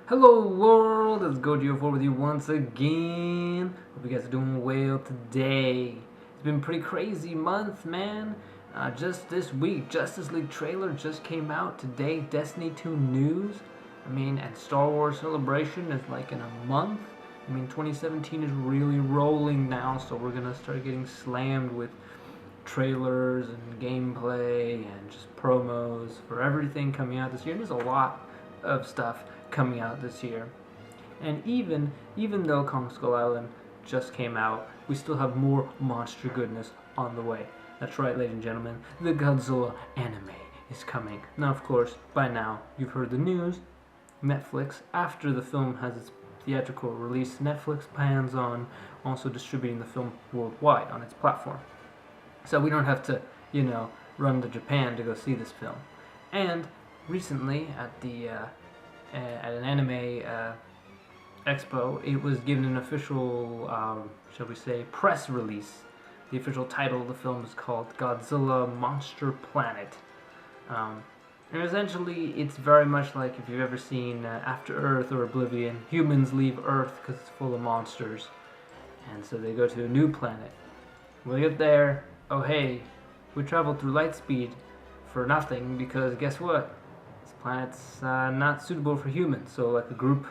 Hello world, it's Godzilla with you once again. Hope you guys are doing well today. It's been a pretty crazy month, man. Just this week, Justice League trailer just came out today. Destiny 2 news. And Star Wars Celebration is like in a month. 2017 is really rolling now, so we're gonna start getting slammed with trailers and gameplay and just promos for everything coming out this year. There's a lot of stuff coming out this year. And even though Kong Skull Island just came out, we still have more monster goodness on the way. That's right, ladies and gentlemen, the Godzilla Anime is coming. Now, of course, by now, you've heard the news. Netflix, after the film has its theatrical release, Netflix plans on also distributing the film worldwide on its platform. So we don't have to, run to Japan to go see this film. And recently, at an anime expo, it was given an official, shall we say, press release. The official title of the film is called Godzilla Monster Planet. And essentially, it's very much like if you've ever seen After Earth or Oblivion. Humans leave Earth because it's full of monsters. And so they go to a new planet. When they get there, oh hey, we traveled through light speed for nothing because guess what? This planet's not suitable for humans. So like a group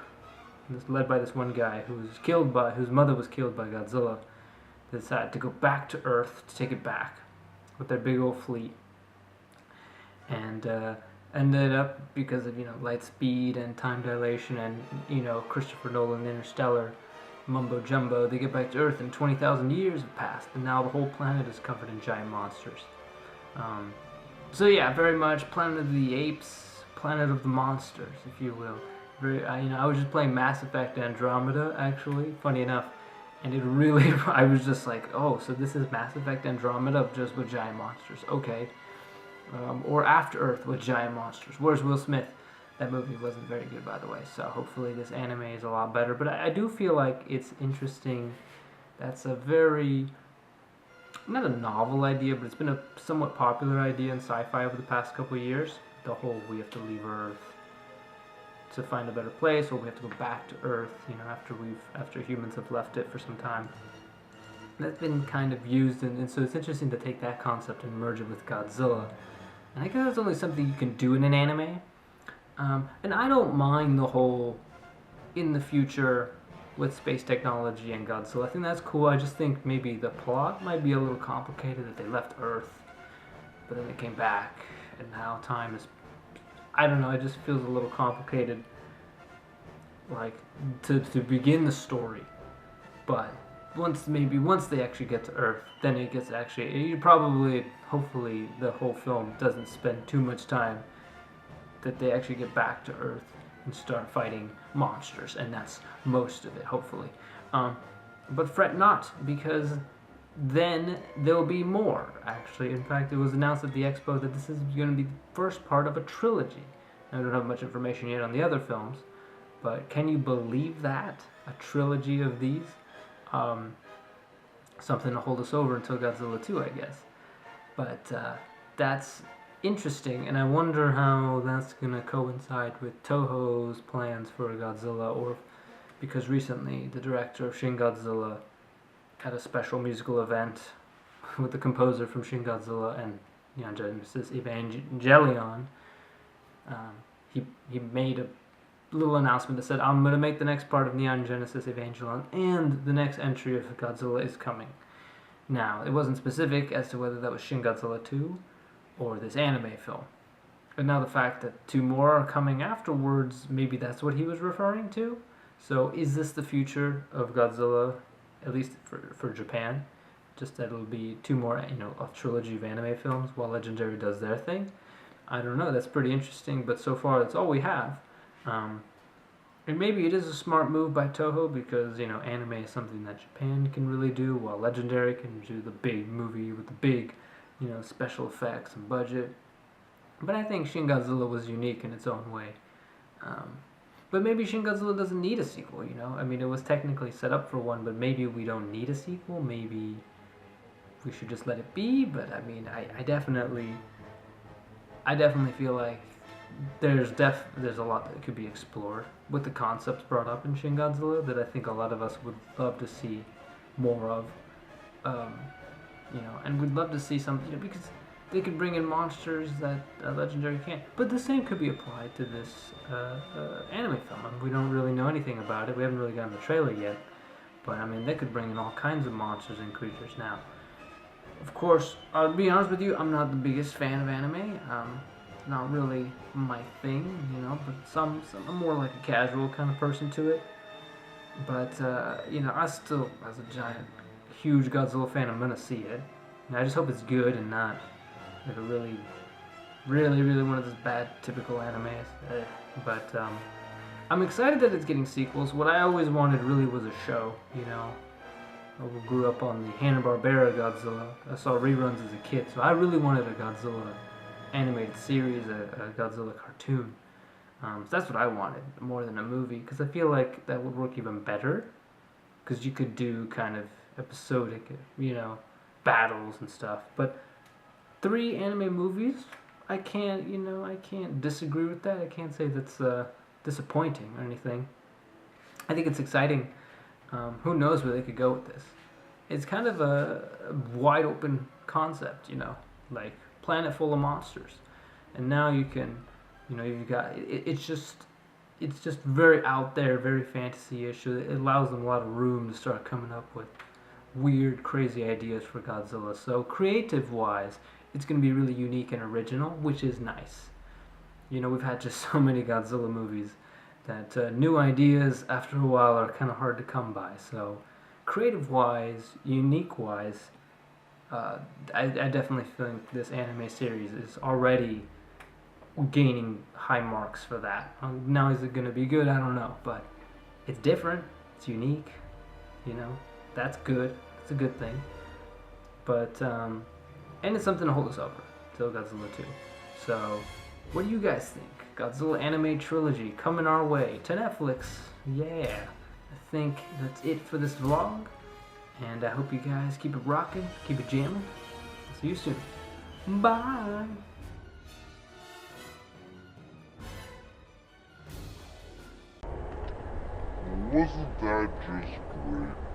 led by this one guy whose mother was killed by Godzilla, they decided to go back to Earth to take it back with their big old fleet. And ended up, because of light speed and time dilation and Christopher Nolan Interstellar mumbo jumbo, they get back to Earth and 20,000 years have passed, and now the whole planet is covered in giant monsters. So yeah, very much Planet of the Apes, Planet of the Monsters, if you will. I was just playing Mass Effect Andromeda, actually, funny enough, and it really, I was just like, oh, so this is Mass Effect Andromeda just with giant monsters, okay. Or After Earth with giant monsters. Where's Will Smith? That movie wasn't very good, by the way, so hopefully this anime is a lot better. But I do feel like it's interesting. That's a very, not a novel idea, but it's been a somewhat popular idea in sci-fi over the past couple of years. The whole we have to leave Earth to find a better place, or we have to go back to Earth, after humans have left it for some time. That's been kind of used, and so it's interesting to take that concept and merge it with Godzilla. And I guess that's only something you can do in an anime. And I don't mind the whole, in the future, with space technology and Godzilla. I think that's cool. I just think maybe the plot might be a little complicated, that they left Earth, but then they came back, and now time is, I don't know, it just feels a little complicated, like, to begin the story. But once they actually get to Earth, then it gets hopefully the whole film doesn't spend too much time, that they actually get back to Earth and start fighting monsters, and that's most of it, hopefully. But fret not, because then there'll be more, actually. In fact, it was announced at the expo that this is going to be the first part of a trilogy. I don't have much information yet on the other films, but can you believe that? A trilogy of these? Something to hold us over until Godzilla 2, I guess. But that's interesting, and I wonder how that's going to coincide with Toho's plans for Godzilla, or because recently the director of Shin Godzilla had a special musical event with the composer from Shin Godzilla and Neon Genesis Evangelion. He made a little announcement that said, I'm going to make the next part of Neon Genesis Evangelion, and the next entry of Godzilla is coming. Now, it wasn't specific as to whether that was Shin Godzilla 2 or this anime film. And now the fact that 2 more are coming afterwards, maybe that's what he was referring to. So is this the future of Godzilla, at least for Japan? Just that it'll be 2 more, a trilogy of anime films while Legendary does their thing? I don't know, that's pretty interesting, but so far that's all we have. And maybe it is a smart move by Toho, because anime is something that Japan can really do, while Legendary can do the big movie with the big special effects and budget. But I think Shin Godzilla was unique in its own way. But maybe Shin Godzilla doesn't need a sequel, it was technically set up for one, but maybe we don't need a sequel. Maybe we should just let it be. But I definitely feel like there's a lot that could be explored with the concepts brought up in Shin Godzilla that I think a lot of us would love to see more of. Um, and we'd love to see some, because they could bring in monsters that Legendary can't. But the same could be applied to this anime film. I mean, we don't really know anything about it. We haven't really gotten the trailer yet. But I mean, they could bring in all kinds of monsters and creatures now. Of course, I'll be honest with you, I'm not the biggest fan of anime. Not really my thing, but I'm more like a casual kind of person to it. But, I still, as a giant, huge Godzilla fan, I'm gonna see it. And I just hope it's good and not like a really, really, really one of those bad, typical animes. But, I'm excited that it's getting sequels. What I always wanted really was a show, I grew up on the Hanna-Barbera Godzilla. I saw reruns as a kid, so I really wanted a Godzilla animated series, a Godzilla cartoon. So that's what I wanted, more than a movie, because I feel like that would work even better, because you could do kind of episodic, battles and stuff. But 3 anime movies, I can't disagree with that. I can't say that's disappointing or anything. I think it's exciting. Who knows where they could go with this? It's kind of a wide open concept, like planet full of monsters, and now you can, you've got it's just very out there, very fantasy-ish. It allows them a lot of room to start coming up with weird, crazy ideas for Godzilla. So creative-wise, it's going to be really unique and original, which is nice. We've had just so many Godzilla movies that new ideas after a while are kind of hard to come by. So creative-wise, unique-wise, I definitely think this anime series is already gaining high marks for that. Now, is it going to be good? I don't know, but it's different, it's unique, that's good, it's a good thing. But, and it's something to hold us over till Godzilla 2. So, what do you guys think? Godzilla Anime Trilogy coming our way to Netflix. Yeah. I think that's it for this vlog. And I hope you guys keep it rocking, keep it jamming. See you soon. Bye. Wasn't that just great?